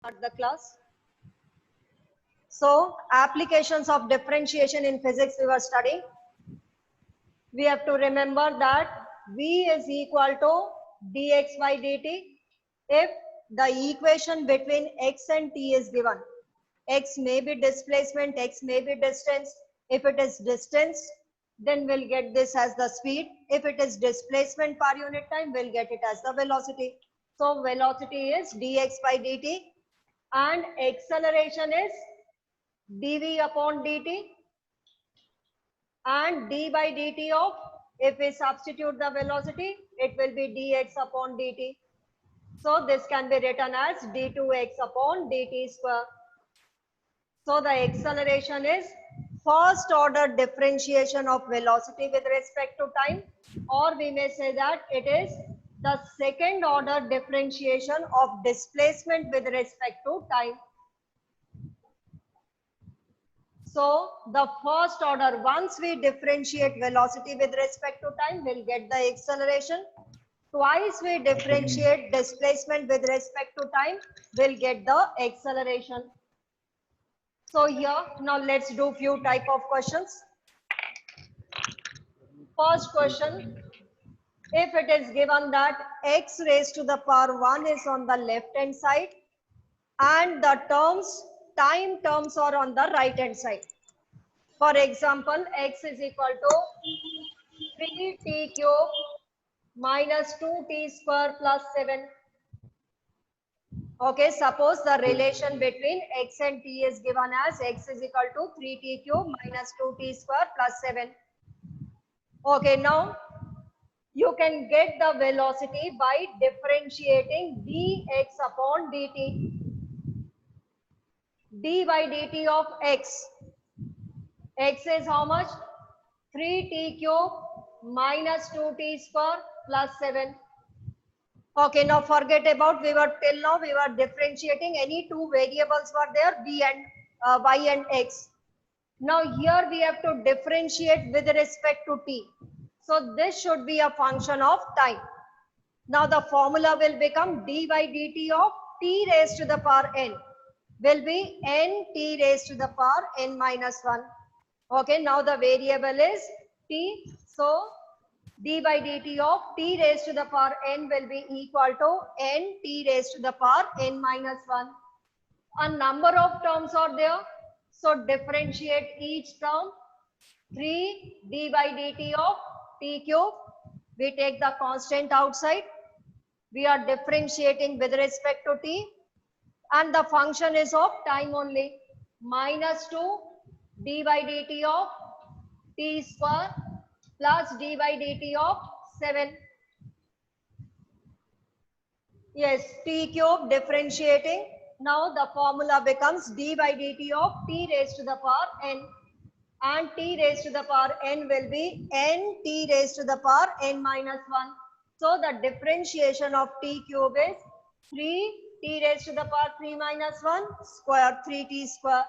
Start the class. So, applications of differentiation in physics we were studying. We have to remember that V is equal to dx by dt if the equation between x and t is given. X may be displacement, x may be distance. If it is distance, then we'll get this as the speed. If it is displacement per unit time, we'll get it as the velocity. So, velocity is dx by dt and acceleration is dv upon dt and d by dt of, if we substitute the velocity, it will be dx upon dt. So this can be written as d2x upon dt square. So the acceleration is first order differentiation of velocity with respect to time, or we may say that it is the second order differentiation of displacement with respect to time. So the first order, once we differentiate velocity with respect to time, we'll get the acceleration. Twice we differentiate displacement with respect to time, we'll get the acceleration. So here, now let's do few type of questions. First question, if it is given that x raised to the power 1 is on the left hand side and the time terms are on the right hand side. For example, x is equal to 3t cube minus 2t square plus 7. Okay, suppose the relation between x and t is given as x is equal to 3t cube minus 2t square plus 7. Okay, now you can get the velocity by differentiating dx upon dt. d by dt of x. X is how much? 3t cube minus 2t square plus 7. Okay, now forget about, we were till now we were differentiating any two variables were there, v and y and x. Now here we have to differentiate with respect to t. So this should be a function of time. Now the formula will become d by dt of t raised to the power n will be n t raised to the power n minus 1. Okay, now the variable is t. So d by dt of t raised to the power n will be equal to n t raised to the power n minus 1. A number of terms are there. So differentiate each term. 3 d by dt of t cube. We take the constant outside. We are differentiating with respect to t. And the function is of time only. Minus 2 d by dt of t square plus d by dt of 7. Yes, t cube differentiating. Now the formula becomes d by dt of t raised to the power n. And t raised to the power n will be n t raised to the power n minus 1. So the differentiation of t cube is 3 t raised to the power 3 minus 1 square 3t square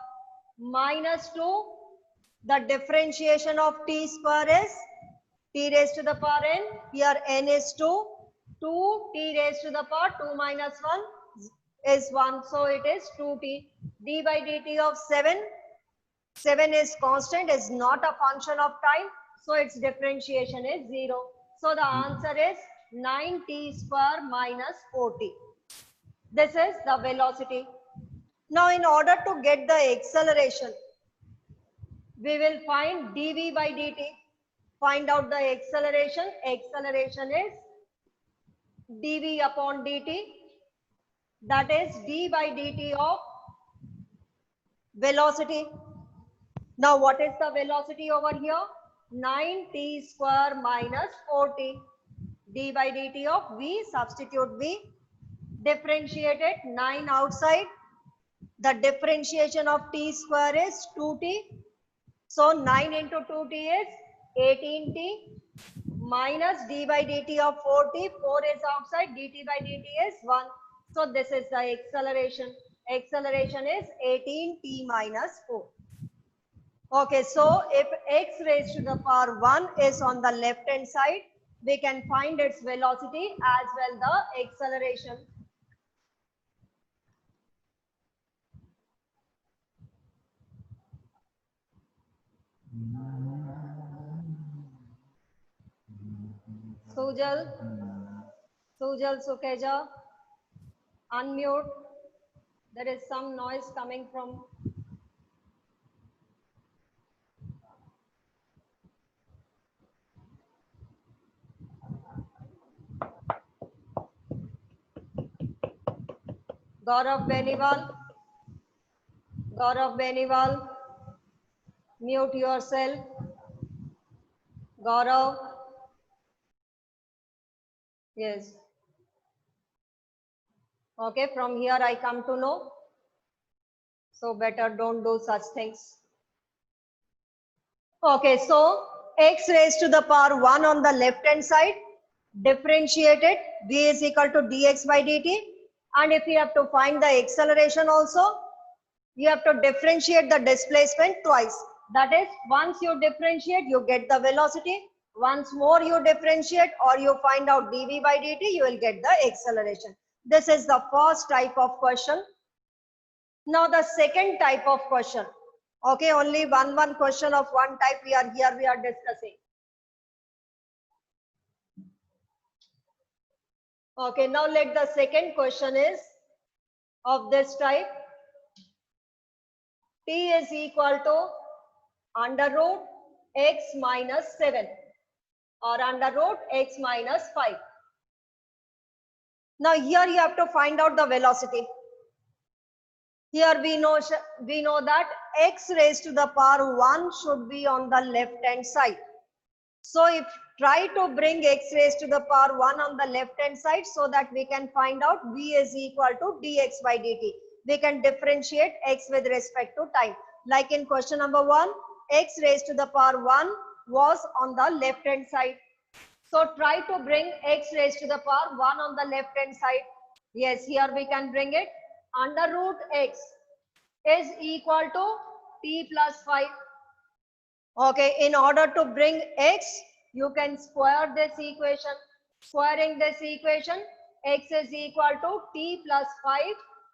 minus 2. The differentiation of t square is t raised to the power n. Here n is 2. 2 t raised to the power 2 minus 1 is 1. So it is 2t. d by dt of 7. 7 is constant, is not a function of time. So its differentiation is 0. So the answer is 9t square minus 4t. This is the velocity. Now in order to get the acceleration, we will find dv by dt. Find out the acceleration. Acceleration is dv upon dt. That is d by dt of velocity. Now what is the velocity over here? 9t square minus 4t. d by dt of v, substitute v. Differentiate it, 9 outside. The differentiation of t square is 2t. So 9 into 2t is 18t minus d by dt of 4t. 4 is outside, dt by dt is 1. So this is the acceleration. Acceleration is 18t minus 4. Okay, so if x raised to the power 1 is on the left hand side, we can find its velocity as well the acceleration. Sujal, Sukeja, unmute. There is some noise coming from. Gaurav Beniwal, mute yourself. Gaurav, yes. Okay, from here I come to know. So better don't do such things. Okay, so x raised to the power 1 on the left hand side, differentiate it, v is equal to dx by dt. And if you have to find the acceleration also, you have to differentiate the displacement twice. That is, once you differentiate, you get the velocity. Once more you differentiate or you find out dv by dt, you will get the acceleration. This is the first type of question. Now the second type of question. Okay, only one question of one type we are discussing. Okay, now let the second question is of this type. T is equal to under root x minus 7 or under root x minus 5. Now here you have to find out the velocity. Here we know that x raised to the power 1 should be on the left hand side. So if try to bring x raised to the power 1 on the left hand side so that we can find out v is equal to dx by dt. We can differentiate x with respect to time. Like in question number 1, x raised to the power 1 was on the left hand side. So try to bring x raised to the power 1 on the left hand side. Yes, here we can bring it. Under root x is equal to t plus 5. Okay, in order to bring x, you can square this equation. Squaring this equation, x is equal to t plus 5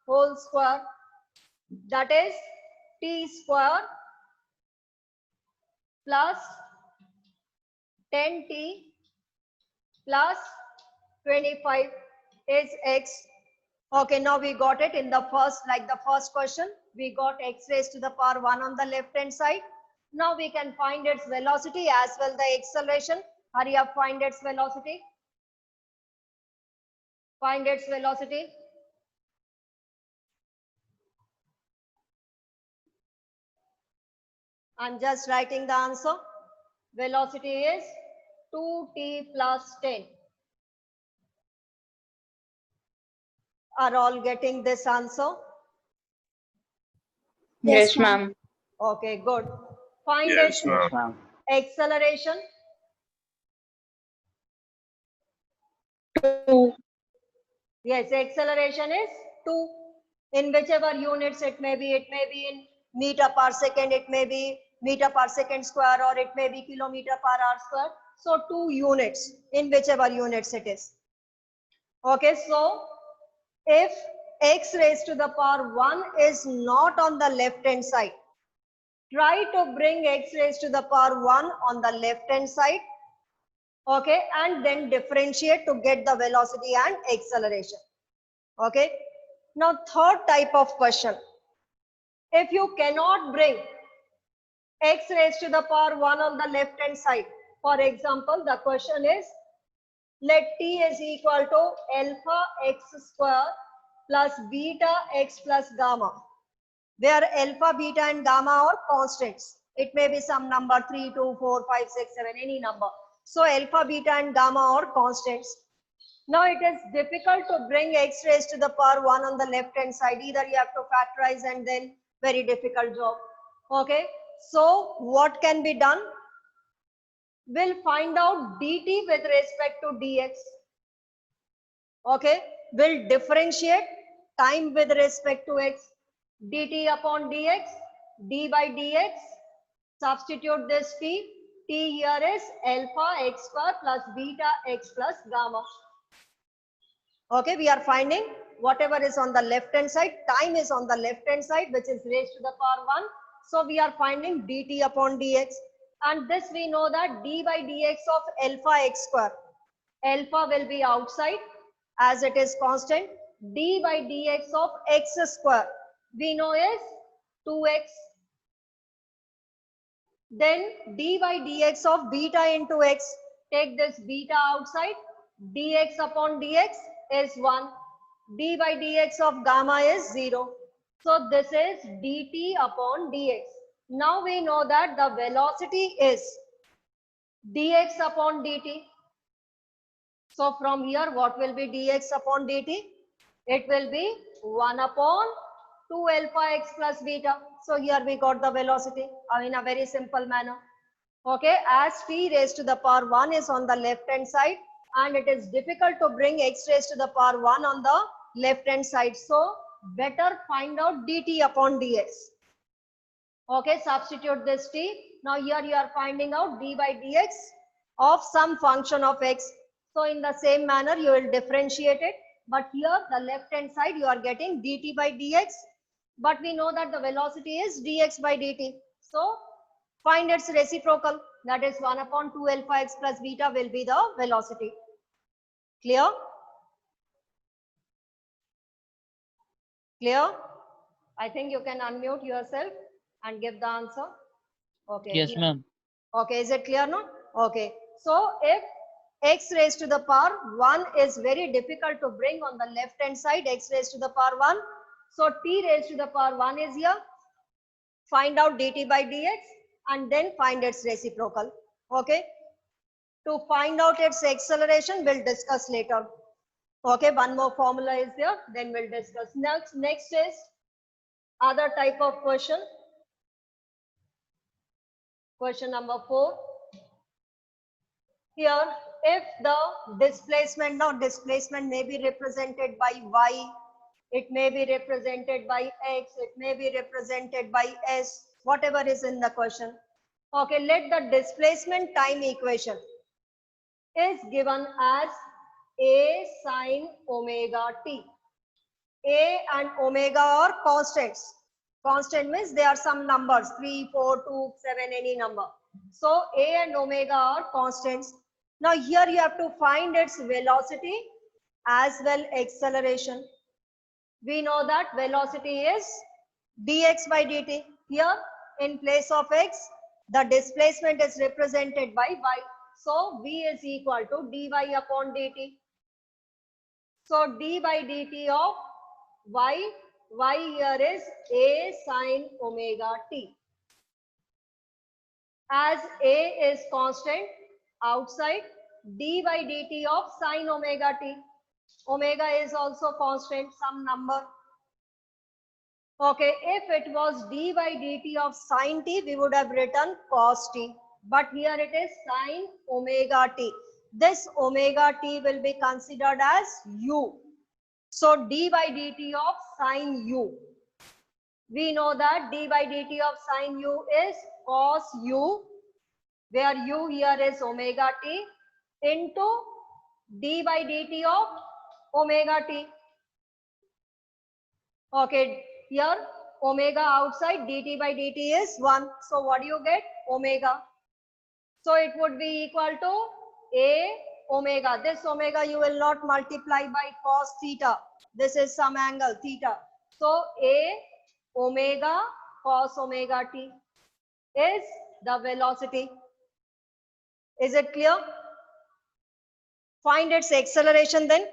whole square. That is t square plus 10t plus 25 is x. Okay, now we got it in the first, like the first question. We got x raised to the power 1 on the left hand side. Now we can find its velocity as well the acceleration. Hurry up, find its velocity. Find its velocity. I'm just writing the answer. Velocity is 2t plus 10. Are all getting this answer? Yes, ma'am. Okay, good. Find Yes, its ma'am. acceleration. 2. Yes, acceleration is 2. In whichever units it may be in meter per second, it may be meter per second square, or it may be kilometer per hour square. So 2 units in whichever units it is. Okay, so if x raised to the power 1 is not on the left hand side, try to bring x raised to the power 1 on the left hand side. Okay, and then differentiate to get the velocity and acceleration. Okay, now third type of question. If you cannot bring x raised to the power 1 on the left hand side, for example, the question is, let t is equal to alpha x square plus beta x plus gamma, where alpha, beta and gamma are constants. It may be some number 3, 2, 4, 5, 6, 7, any number. So alpha, beta and gamma are constants. Now it is difficult to bring x raised to the power 1 on the left hand side. Either you have to factorize and then very difficult job. Okay, so what can be done? We'll find out dt with respect to dx. Okay, we'll differentiate time with respect to x. Dt upon dx, d by dx, substitute this t. T here is alpha x square plus beta x plus gamma. Okay, we are finding whatever is on the left hand side, time is on the left hand side, which is raised to the power 1. So we are finding dt upon dx. And this we know that d by dx of alpha x square. Alpha will be outside as it is constant. D by dx of x square we know is 2x. Then d by dx of beta into x, take this beta outside, dx upon dx is 1. D by dx of gamma is 0. So this is dt upon dx. Now we know that the velocity is dx upon dt. So from here what will be dx upon dt? It will be 1 upon 2 alpha x plus beta. So here we got the velocity in a very simple manner. Okay, as t raised to the power 1 is on the left hand side and it is difficult to bring x raised to the power 1 on the left hand side. So better find out dt upon dx. Okay, substitute this t. Now here you are finding out d by dx of some function of x. So in the same manner you will differentiate it. But here the left hand side you are getting dt by dx. But we know that the velocity is dx by dt. So find its reciprocal, that is 1 upon 2 alpha x plus beta will be the velocity. Clear? Clear? I think you can unmute yourself and give the answer. Okay. Yes, ma'am. Okay, is it clear now? Okay. So if x raised to the power 1 is very difficult to bring on the left hand side, x raised to the power 1. So t raised to the power 1 is here. Find out dt by dx and then find its reciprocal. Okay. To find out its acceleration, we'll discuss later. Okay, one more formula is there, then we'll discuss. Next is other type of question. Question number 4. Here, if the displacement, now displacement may be represented by y, it may be represented by x, it may be represented by s, whatever is in the question. Okay, let the displacement time equation is given as a sine omega t. A and omega are constants. Constant means there are some numbers, 3, 4, 2, 7, any number. So A and omega are constants. Now here you have to find its velocity as well acceleration. We know that velocity is dx by dt. Here in place of x, the displacement is represented by y. So v is equal to dy upon dt. So d by dt of y here is a sine omega t. As a is constant outside, d by dt of sine omega t. Omega is also constant, some number. Okay, if it was d by dt of sine t, we would have written cos t. But here it is sine omega t. This omega t will be considered as u. So d by dt of sine u. We know that d by dt of sine u is cos u, where u here is omega t, into d by dt of omega t. Okay, here omega outside, dt by dt is 1. So what do you get? Omega. So it would be equal to a omega. This omega you will not multiply by cos theta. This is some angle theta. So a omega cos omega t is the velocity. Is it clear? Find its acceleration then.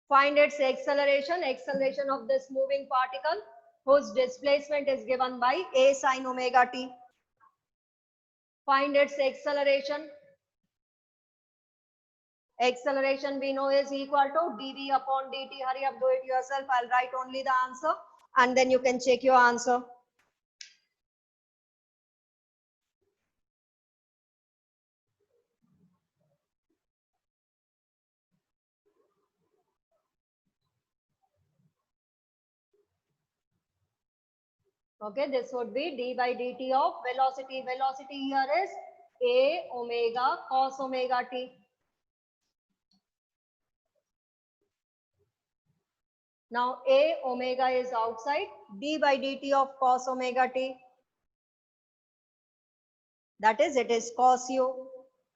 Find its acceleration of this moving particle whose displacement is given by a sine omega t. Find its acceleration. Acceleration we know is equal to dv upon dt. Hurry up, do it yourself. I'll write only the answer and then you can check your answer. Okay, this would be d by dt of velocity. Velocity here is a omega cos omega t. Now a omega is outside, d by dt of cos omega t. That is, it is cos u.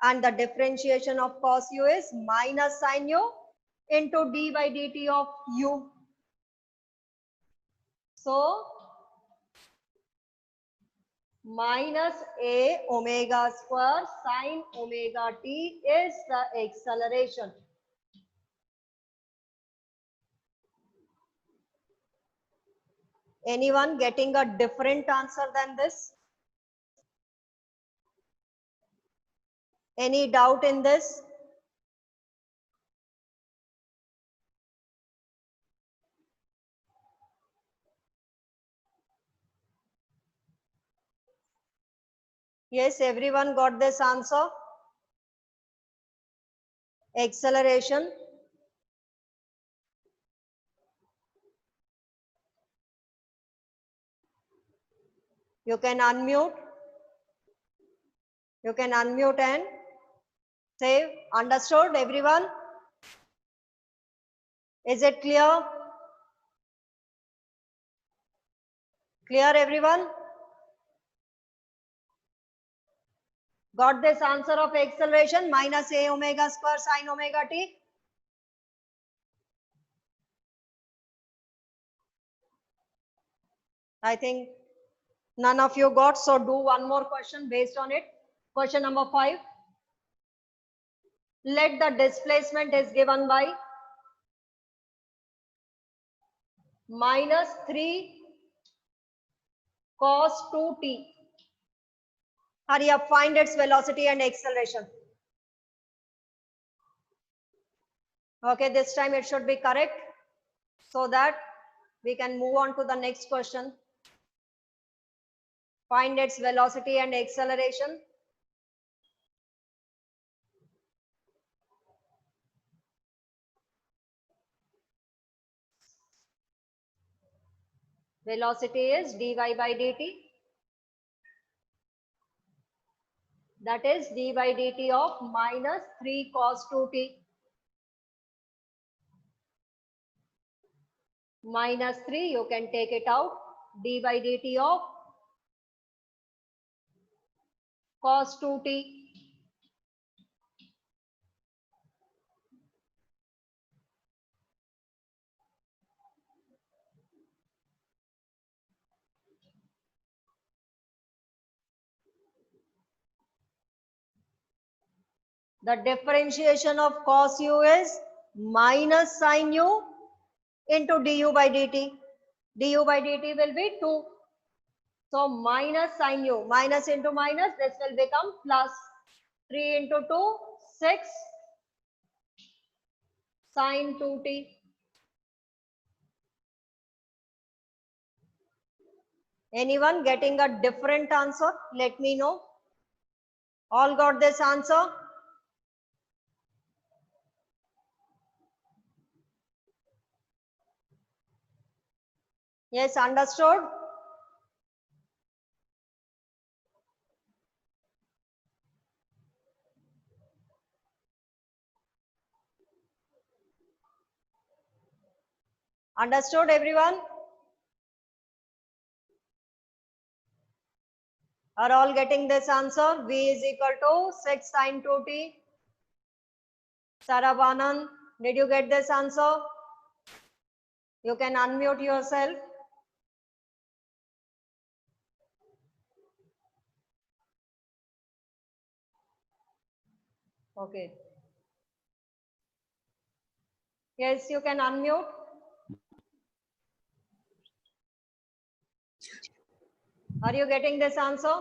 and the differentiation of cos u is minus sin u into d by dt of u. So minus a omega square sin omega t is the acceleration. Anyone getting a different answer than this? Any doubt in this? Yes, everyone got this answer. Acceleration. You can unmute. You can unmute and say, understood, everyone? Is it clear? Clear, everyone? Got this answer of acceleration minus a omega square sin omega t? I think none of you got, so do one more question based on it. Question number 5. Let the displacement is given by minus 3 cos 2t. Hurry up, find its velocity and acceleration. Okay, this time it should be correct so that we can move on to the next question. Find its velocity and acceleration. Velocity is dy by dt. That is d by dt of minus 3 cos 2t. Minus 3, you can take it out. D by dt of cos 2t. The differentiation of cos u is minus sin u into du by dt. Du by dt will be 2. So minus sin u, minus into minus, this will become plus. 3 into 2, 6 sin 2t. Anyone getting a different answer? Let me know. All got this answer? Yes, understood? Understood, everyone? Are all getting this answer? V is equal to 6 sin 2t. Saravanan, did you get this answer? You can unmute yourself. Okay. Yes, you can unmute. Are you getting this answer?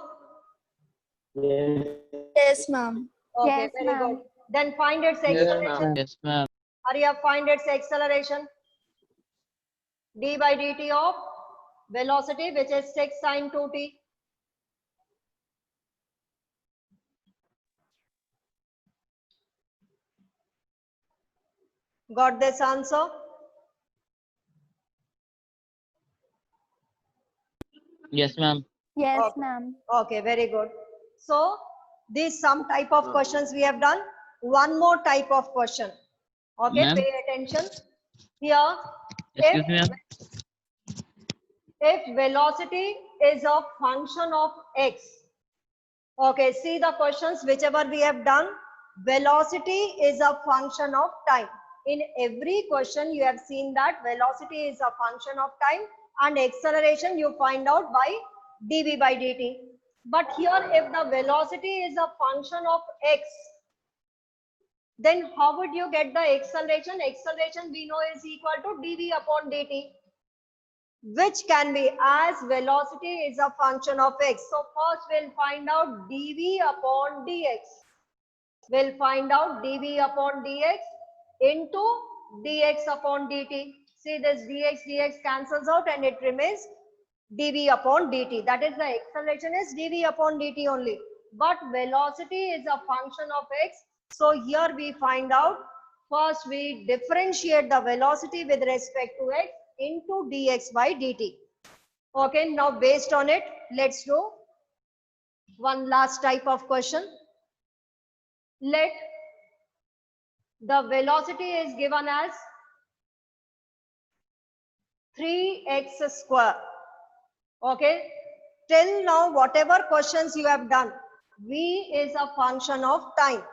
Yes, ma'am. Okay, Yes, very ma'am. good. Then find its Yes, acceleration. ma'am. Yes, ma'am. Hurry up, find its acceleration. D by dt of velocity, which is 6 sin 2t. Got this answer? Yes, ma'am. Yes, Okay. ma'am. Okay, very good. So these some type of questions we have done. One more type of question. Okay, Ma'am. pay attention. Here, Excuse me, ma'am. if velocity is a function of x, Okay, see the questions, whichever we have done. Velocity is a function of time. In every question, you have seen that velocity is a function of time and acceleration you find out by dv by dt. But here, if the velocity is a function of x, then how would you get the acceleration? Acceleration we know is equal to dv upon dt, which can be as velocity is a function of x. So first we'll find out dv upon dx. We'll find out dv upon dx into dx upon dt. See, this dx cancels out and it remains dv upon dt. That is, the acceleration is dv upon dt only. But velocity is a function of x. So here we find out, first we differentiate the velocity with respect to x into dx by dt. Okay, now based on it, let's do one last type of question. Let the velocity is given as 3x square. Okay, till now whatever questions you have done, v is a function of time.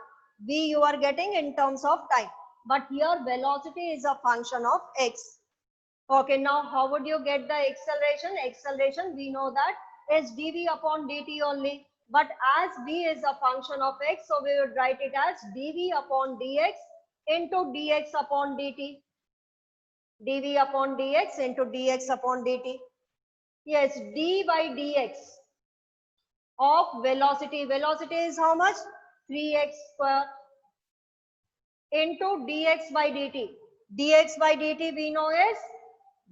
V you are getting in terms of time, but here velocity is a function of x. Okay, now how would you get the acceleration? Acceleration we know that is dv upon dt only, but as v is a function of x, so we would write it as dv upon dx into dx upon dt. dv upon dx into dx upon dt. Yes, d by dx of velocity. Velocity is how much? 3x square into dx by dt. dx by dt we know is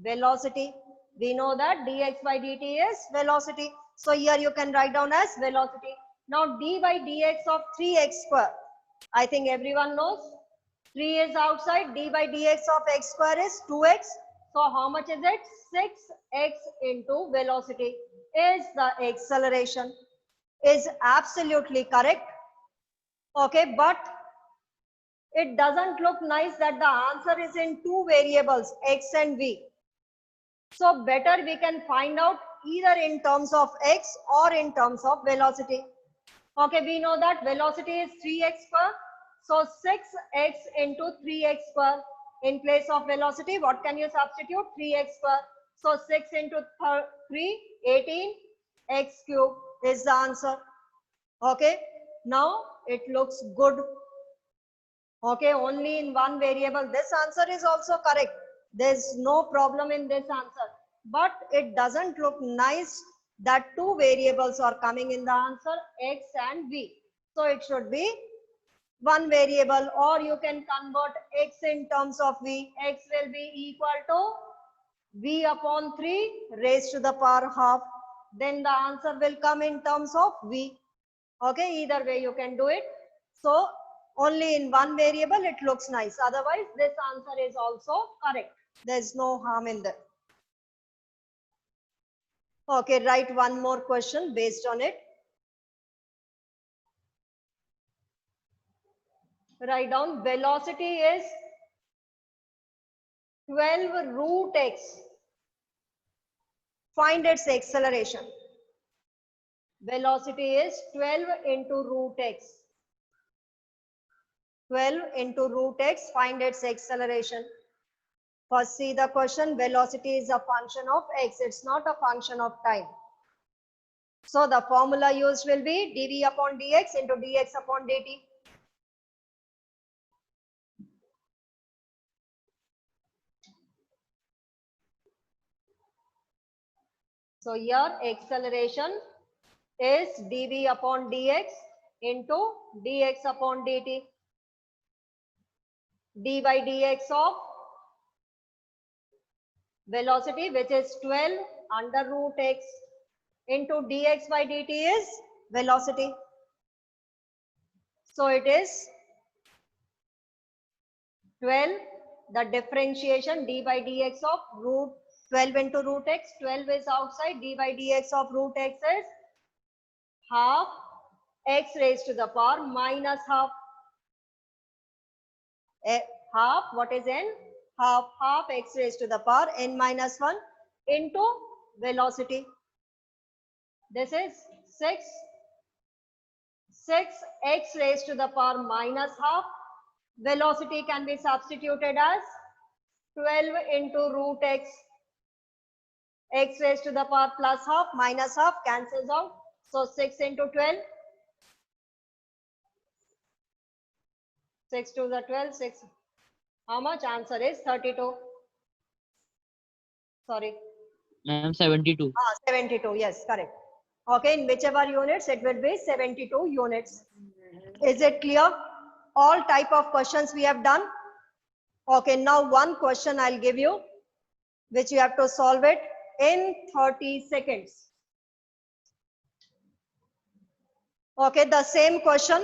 velocity. We know that dx by dt is velocity. So here you can write down as velocity. Now d by dx of 3x square. I think everyone knows 3 is outside. D by dx of x square is 2x. So how much is it? 6x into velocity is the acceleration. Is absolutely correct. Okay, but it doesn't look nice that the answer is in two variables, x and v. So better we can find out either in terms of x or in terms of velocity. Okay, we know that velocity is 3x square. So 6x into 3x square. In place of velocity, what can you substitute? 3x square. So 6 into 3, 18, x cube is the answer. Okay, now it looks good. Okay, only in one variable. This answer is also correct. There's no problem in this answer. But it doesn't look nice that two variables are coming in the answer, x and v. So it should be one variable, or you can convert x in terms of v. X will be equal to v upon 3 raised to the power half. Then the answer will come in terms of v. Okay, either way you can do it. So only in one variable it looks nice. Otherwise, this answer is also correct. There's no harm in that. Okay, write one more question based on it. Write down velocity is 12 root x. Find its acceleration. Velocity is 12 into root x. 12 into root x, find its acceleration. First, see the question. Velocity is a function of x. It's not a function of time. So the formula used will be dv upon dx into dx upon dt. So here acceleration is dv upon dx into dx upon dt. d by dx of velocity, which is 12 under root x, into dx by dt is velocity. So it is 12, the differentiation d by dx of root 12 into root x. 12 is outside. D by dx of root x is half x raised to the power minus half. Half, what is n? Half x raised to the power n minus 1 into velocity. This is 6 6x raised to the power minus half. Velocity can be substituted as 12 into root x. X raised to the power plus half minus half cancels out. So 6 into 12. 6 to the 12, 6. How much? Answer is 32. Sorry. Ma'am, 72. 72. Yes, correct. Okay, in whichever units, it will be 72 units. Is it clear? All type of questions we have done. Okay, now one question I'll give you, which you have to solve it in 30 seconds. Okay, the same question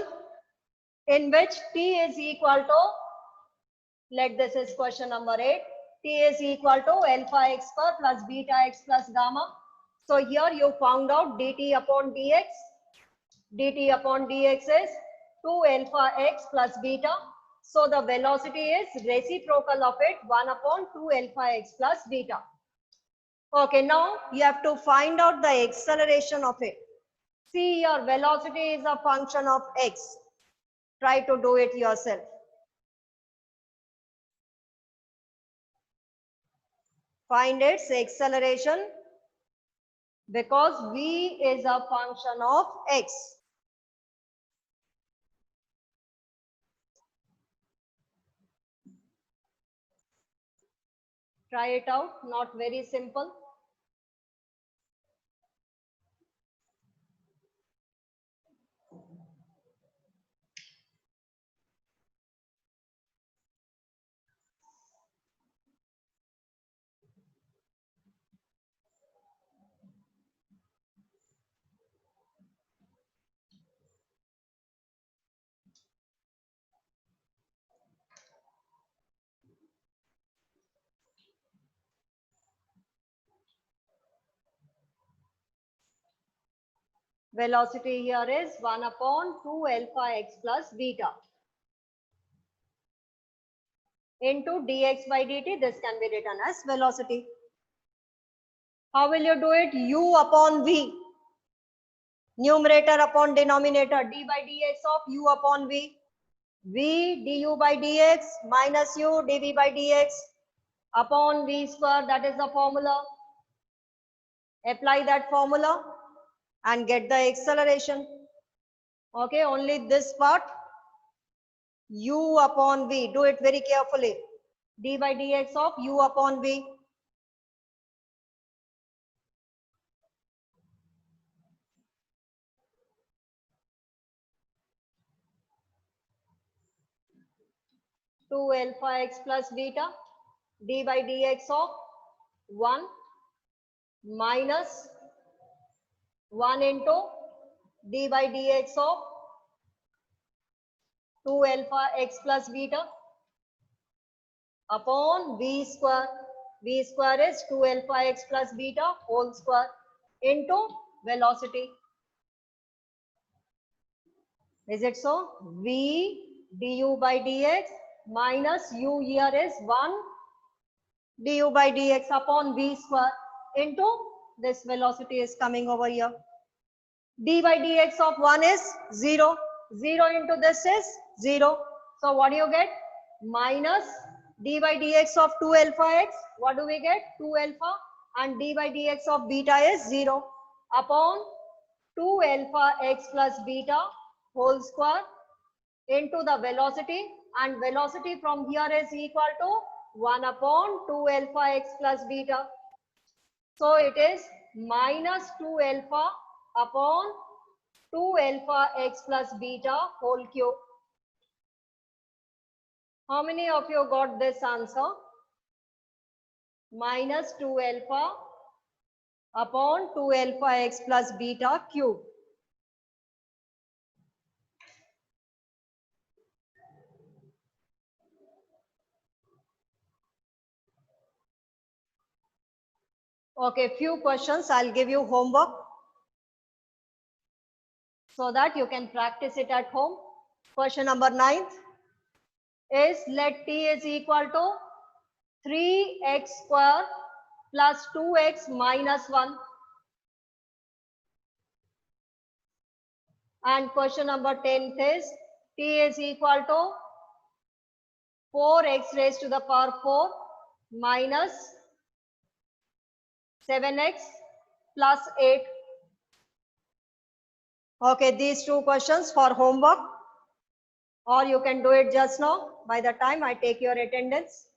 in which t is equal to, this is question number 8, t is equal to alpha x square plus beta x plus gamma. So here you found out dt upon dx. dt upon dx is 2 alpha x plus beta. So the velocity is reciprocal of it, 1 upon 2 alpha x plus beta. Okay, now you have to find out the acceleration of it. See, your velocity is a function of x. Try to do it yourself. Find its acceleration because v is a function of x. Try it out, not very simple. Velocity here is 1 upon 2 alpha x plus beta into dx by dt. This can be written as velocity. How will you do it? U upon v. Numerator upon denominator. D by dx of u upon v. V du by dx minus u dv by dx upon v square. That is the formula. Apply that formula and get the acceleration. Okay, only this part. U upon v. Do it very carefully. D by dx of u upon v. Two alpha x plus beta. D by dx of 1 minus 1 into d by dx of 2 alpha x plus beta upon v square. V square is 2 alpha x plus beta whole square into velocity. Is it so? V du by dx minus u here is 1 du by dx upon v square into this velocity is coming over here. D by dx of 1 is 0. 0 into this is 0. So what do you get? Minus d by dx of 2 alpha x. What do we get? 2 alpha. And d by dx of beta is 0 upon 2 alpha x plus beta whole square into the velocity. And velocity from here is equal to 1 upon 2 alpha x plus beta. So it is minus 2 alpha upon 2 alpha x plus beta whole cube. How many of you got this answer? Minus 2 alpha upon 2 alpha x plus beta cube. Okay, few questions. I'll give you homework so that you can practice it at home. Question number 9 is let t is equal to 3x square plus 2x minus 1. And question number 10th is t is equal to 4x raised to the power 4 minus 7x plus 8. Okay, these two questions for homework, or you can do it just now by the time I take your attendance.